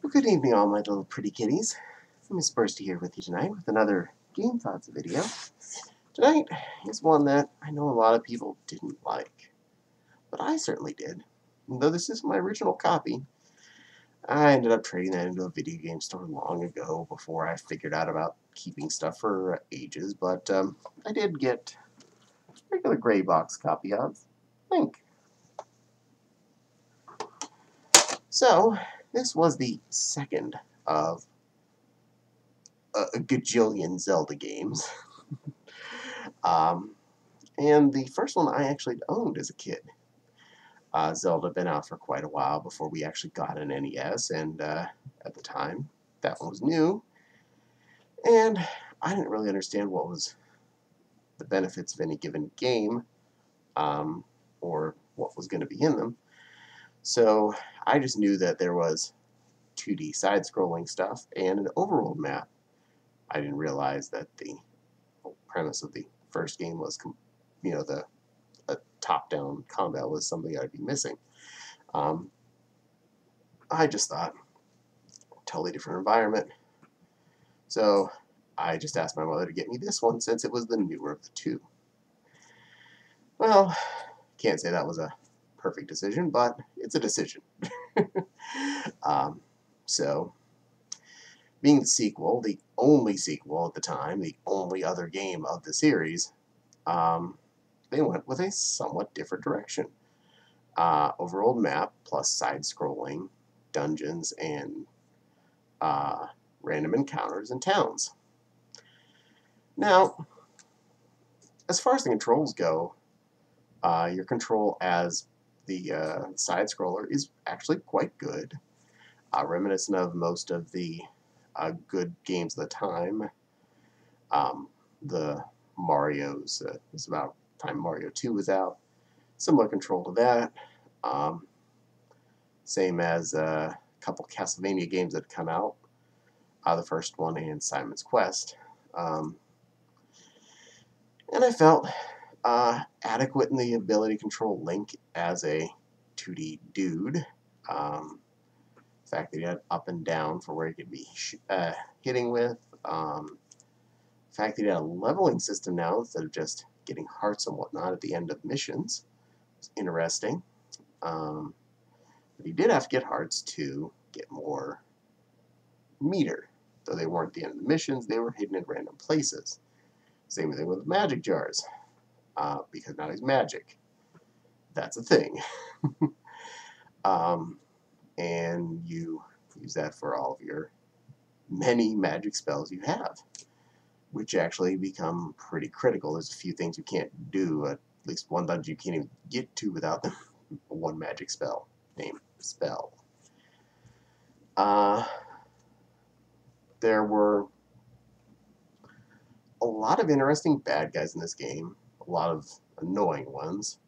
Well, good evening, all my little pretty kitties. Miss Bursty here with you tonight with another Game Thoughts video. Tonight is one that I know a lot of people didn't like, but I certainly did. And though this is my original copy, I ended up trading that into a video game store long ago before I figured out about keeping stuff for ages, but I did get a regular gray box copy of Link. So, this was the second of a gajillion Zelda games. Um, and the first one I actually owned as a kid. Zelda had been out for quite a while before we actually got an NES, and at the time, that one was new. And I didn't really understand what was the benefits of any given game, or what was going to be in them. So I just knew that there was 2D side-scrolling stuff and an overworld map. I didn't realize that the whole premise of the first game was, the top-down combat was something I'd be missing. I just thought, totally different environment. So I just asked my mother to get me this one since it was the newer of the two. Well, can't say that was a perfect decision, but it's a decision. So, being the sequel, the only sequel at the time, the only other game of the series, they went with a somewhat different direction. Overworld map plus side-scrolling dungeons and random encounters in towns. Now, as far as the controls go, your control as the side-scroller is actually quite good, reminiscent of most of the good games of the time. The Mario's, it's about time Mario 2 was out. Similar control to that. Same as a couple Castlevania games that come out. The first one and Simon's Quest. And I felt adequate in the ability to control Link as a 2D dude. The fact that he had up and down for where he could be hitting with. The fact that he had a leveling system now instead of just getting hearts and whatnot at the end of missions was interesting. But he did have to get hearts to get more meter. Though they weren't at the end of the missions, they were hidden in random places. Same thing with magic jars. Because now he's magic. That's a thing. And you use that for all of your many magic spells you have, which actually become pretty critical. There's a few things you can't do, at least one dungeon you can't even get to without them. One magic spell named Spell. There were a lot of interesting bad guys in this game, a lot of annoying ones.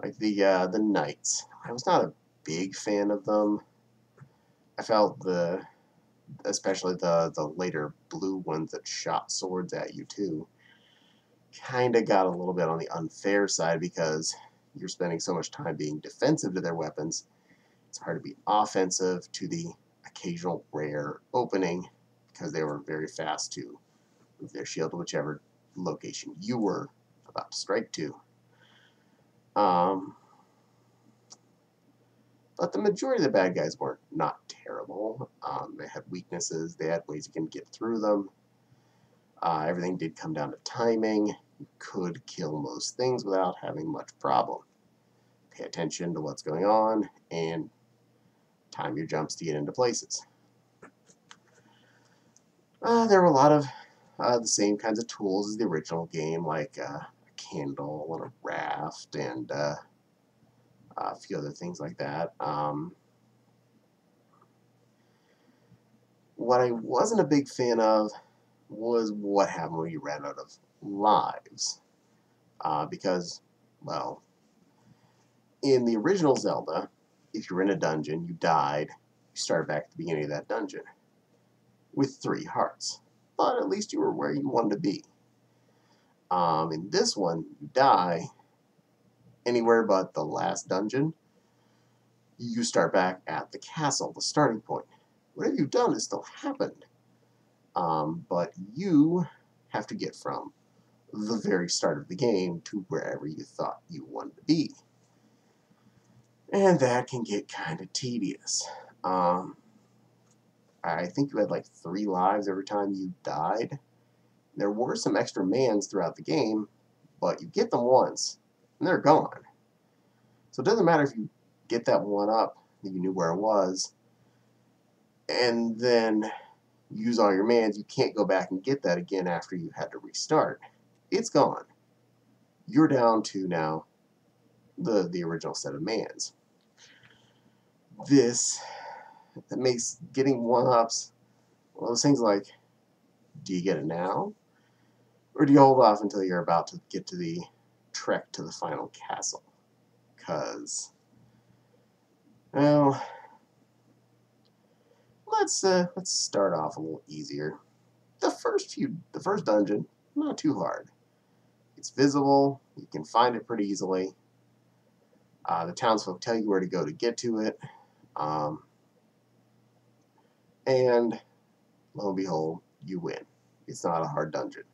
Like the knights. I was not a big fan of them. I felt especially the later blue ones that shot swords at you too, kind of got a little bit on the unfair side because you're spending so much time being defensive to their weapons. It's hard to be offensive to the occasional rare opening because they were very fast to move their shield to whichever location you were about to strike to. But the majority of the bad guys were not terrible. They had weaknesses. They had ways you can get through them. Everything did come down to timing. You could kill most things without having much problem. Pay attention to what's going on and time your jumps to get into places. There were a lot of the same kinds of tools as the original game, like a candle and a raft and a few other things like that. What I wasn't a big fan of was what happened when you ran out of lives. Because, well, in the original Zelda, if you were in a dungeon, you died, you started back at the beginning of that dungeon with 3 hearts. But at least you were where you wanted to be. In this one, you die anywhere but the last dungeon, you start back at the castle, the starting point. Whatever you've done has still happened, but you have to get from the very start of the game to wherever you thought you wanted to be. And that can get kind of tedious. I think you had like 3 lives every time you died. There were some extra mans throughout the game, but you get them once, and they're gone. So it doesn't matter if you get that one up, that you knew where it was, and then use all your mans, you can't go back and get that again after you had to restart. It's gone. You're down to now the original set of mans. This that makes getting one-ups one of those things like, do you get it now? Or do you hold off until you're about to get to the trek to the final castle? Because, well, let's start off a little easier. The first dungeon, not too hard. It's visible. You can find it pretty easily. The townsfolk tell you where to go to get to it. And lo and behold, you win. It's not a hard dungeon.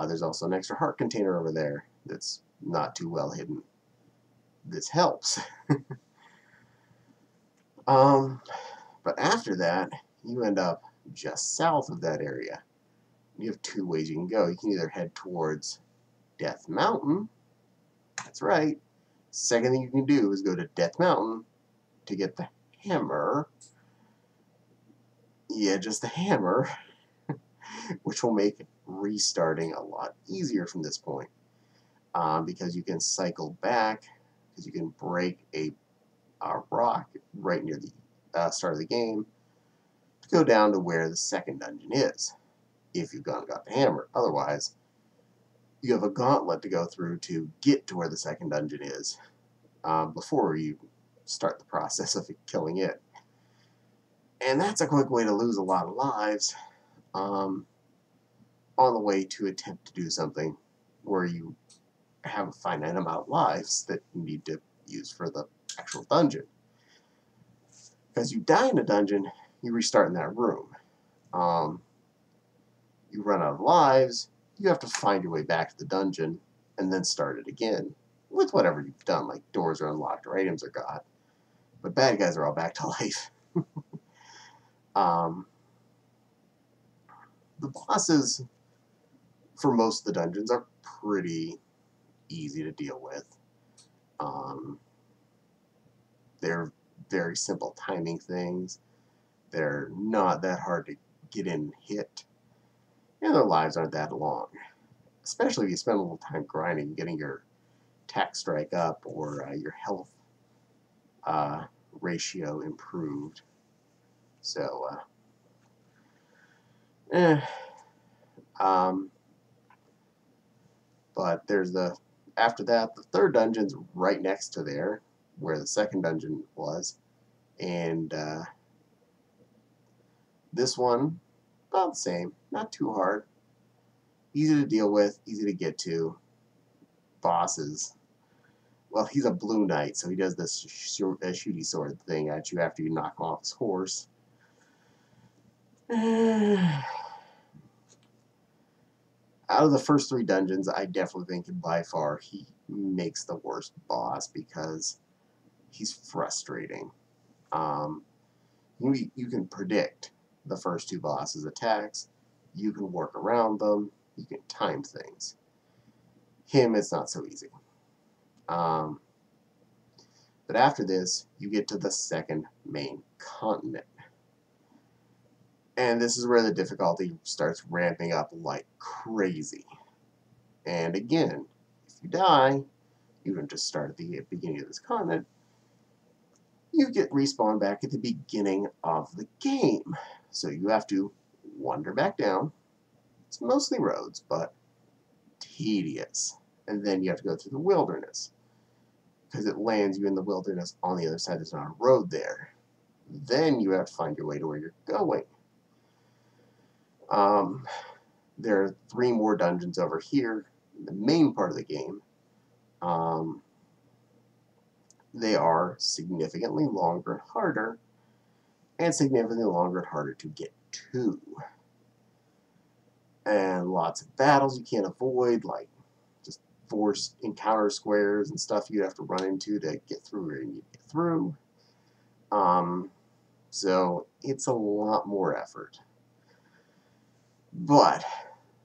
There's also an extra heart container over there that's not too well hidden. This helps. But after that, you end up just south of that area. You have 2 ways you can go. You can either head towards Death Mountain. That's right. Second thing you can do is go to Death Mountain to get the hammer. Yeah, just the hammer, which will make restarting a lot easier from this point. Because you can cycle back, because you can break a rock right near the start of the game to go down to where the second dungeon is, if you've gone and got the hammer. Otherwise, you have a gauntlet to go through to get to where the second dungeon is before you start the process of killing it. And that's a quick way to lose a lot of lives on the way to attempt to do something where you have a finite amount of lives that you need to use for the actual dungeon. Because you die in a dungeon, you restart in that room. You run out of lives, you have to find your way back to the dungeon and then start it again with whatever you've done, like doors are unlocked or items are got. But bad guys are all back to life. The bosses for most of the dungeons are pretty easy to deal with. They're very simple timing things. They're not that hard to get in and hit. And their lives aren't that long. Especially if you spend a little time grinding, getting your attack strike up or your health ratio improved. So, but there's after that, the third dungeon's right next to there, where the second dungeon was. And this one, about the same. Not too hard. Easy to deal with, easy to get to. Bosses. Well, he's a blue knight, so he does this shooty sword thing at you after you knock him off his horse. Out of the first 3 dungeons, I definitely think by far he makes the worst boss because he's frustrating. You can predict the first 2 bosses' attacks. You can work around them. You can time things. Him, it's not so easy. But after this, you get to the second main continent. And this is where the difficulty starts ramping up like crazy. And again, if you die, you don't just start at the beginning of this continent. You get respawned back at the beginning of the game. So you have to wander back down. It's mostly roads, but tedious. And then you have to go through the wilderness, because it lands you in the wilderness on the other side. There's not a road there. Then you have to find your way to where you're going. There are 3 more dungeons over here in the main part of the game. they are significantly longer and harder, and significantly longer and harder to get to. And lots of battles you can't avoid, like just forced encounter squares and stuff you have to run into to get through where you need to get through. So it's a lot more effort. But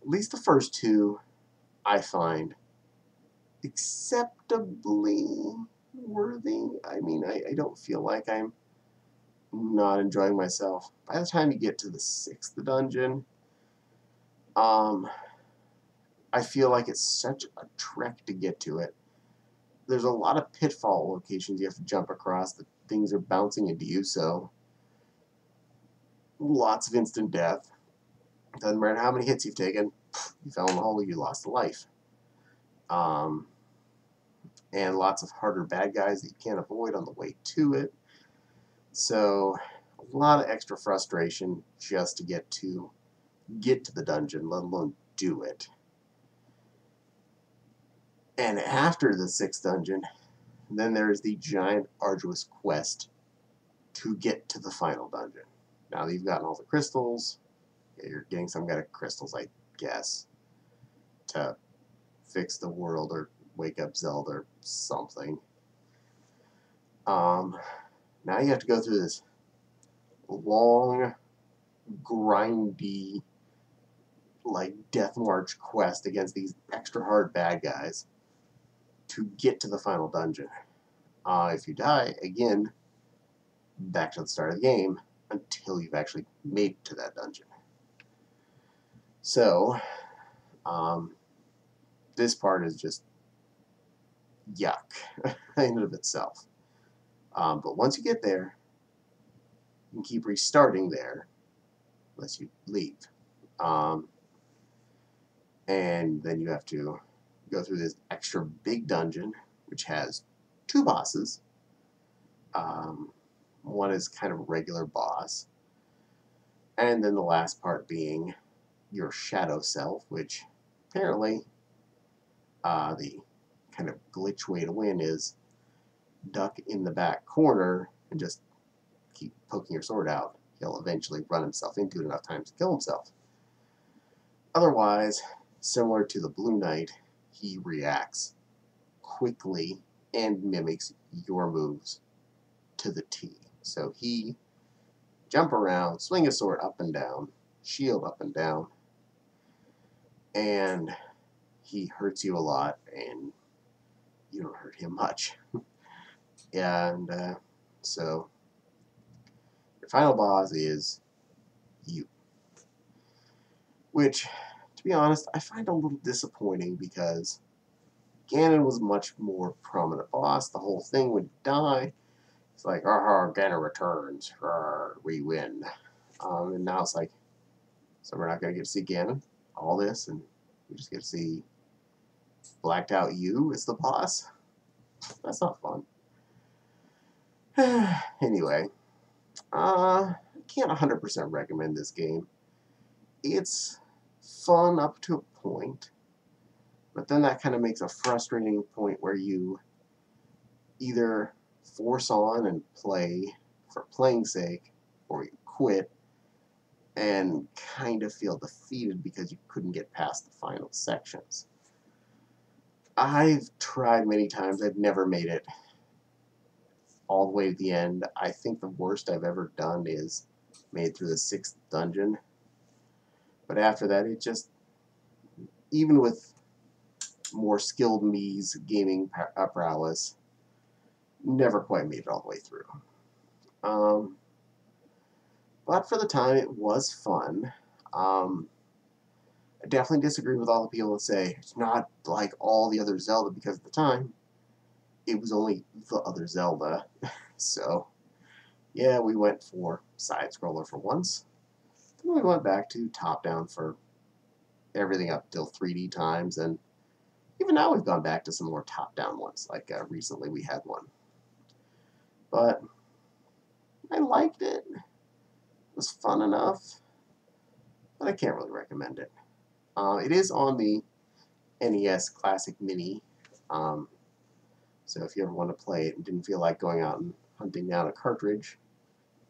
at least the first two I find acceptably worthy. I mean, I don't feel like I'm not enjoying myself. By the time you get to the 6th dungeon, I feel like it's such a trek to get to it. There's a lot of pitfall locations you have to jump across. The things are bouncing into you, so lots of instant death. Doesn't matter how many hits you've taken, you fell in the hole, you lost a life. And lots of harder bad guys that you can't avoid on the way to it. So a lot of extra frustration just to get to the dungeon, let alone do it. And after the 6th dungeon, then there's the giant arduous quest to get to the final dungeon. Now that you've gotten all the crystals, you're getting some kind of crystals, I guess, to fix the world or wake up Zelda or something. Now you have to go through this long, grindy, like Death March quest against these extra hard bad guys to get to the final dungeon. If you die, again, back to the start of the game until you've actually made it to that dungeon. So, this part is just yuck in and of itself. But once you get there, you can keep restarting there unless you leave. And then you have to go through this extra big dungeon, which has 2 bosses. One is kind of a regular boss. And then the last part being your shadow self, which apparently the kind of glitch way to win is duck in the back corner and just keep poking your sword out. He'll eventually run himself into it enough times to kill himself. Otherwise, similar to the Blue Knight, he reacts quickly and mimics your moves to the T. So he jump around, swing his sword up and down, shield up and down, and he hurts you a lot, and you don't hurt him much. And so your final boss is you, which, to be honest, I find a little disappointing because Ganon was a much more prominent boss. The whole thing would die. It's like, Ganon returns, we win. And now it's like, so we're not going to get to see Ganon, all this, and we just get to see blacked out you as the boss. That's not fun. Anyway, I can't 100% recommend this game. It's fun up to a point, but then that kind of makes a frustrating point where you either force on and play for playing's sake, or you quit and kind of feel defeated because you couldn't get past the final sections. I've tried many times. I've never made it all the way to the end. I think the worst I've ever done is made through the 6th dungeon. But after that, it just, even with more skilled me's gaming prowess, never quite made it all the way through. But for the time, it was fun. I definitely disagree with all the people that say it's not like all the other Zelda, because at the time, it was only the other Zelda. So, yeah, we went for side-scroller for once. Then we went back to top-down for everything up till 3D times, and even now we've gone back to some more top-down ones, like recently we had one. But I liked it. It was fun enough, but I can't really recommend it. It is on the NES Classic Mini, So if you ever want to play it and didn't feel like going out and hunting down a cartridge,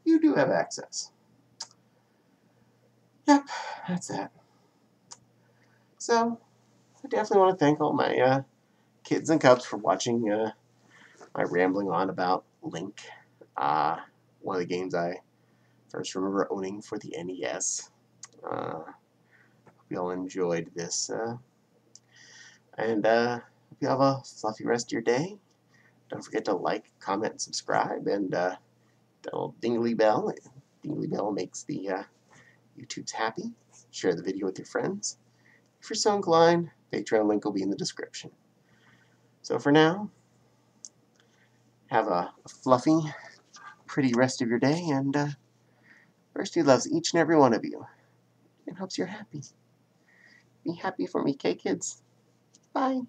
you do have access. Yep, that's that. So I definitely want to thank all my kids and cubs for watching my rambling on about Link. One of the games I first remember owning for the NES. Hope you all enjoyed this. And hope you have a fluffy rest of your day. Don't forget to like, comment, and subscribe, and the little dingly bell. Dingly bell makes the YouTubes happy. Share the video with your friends. If you're so inclined, Patreon link will be in the description. So for now, have a fluffy, pretty rest of your day, and Bursty loves each and every one of you and hopes you're happy. Be happy for me, okay, kids? Bye.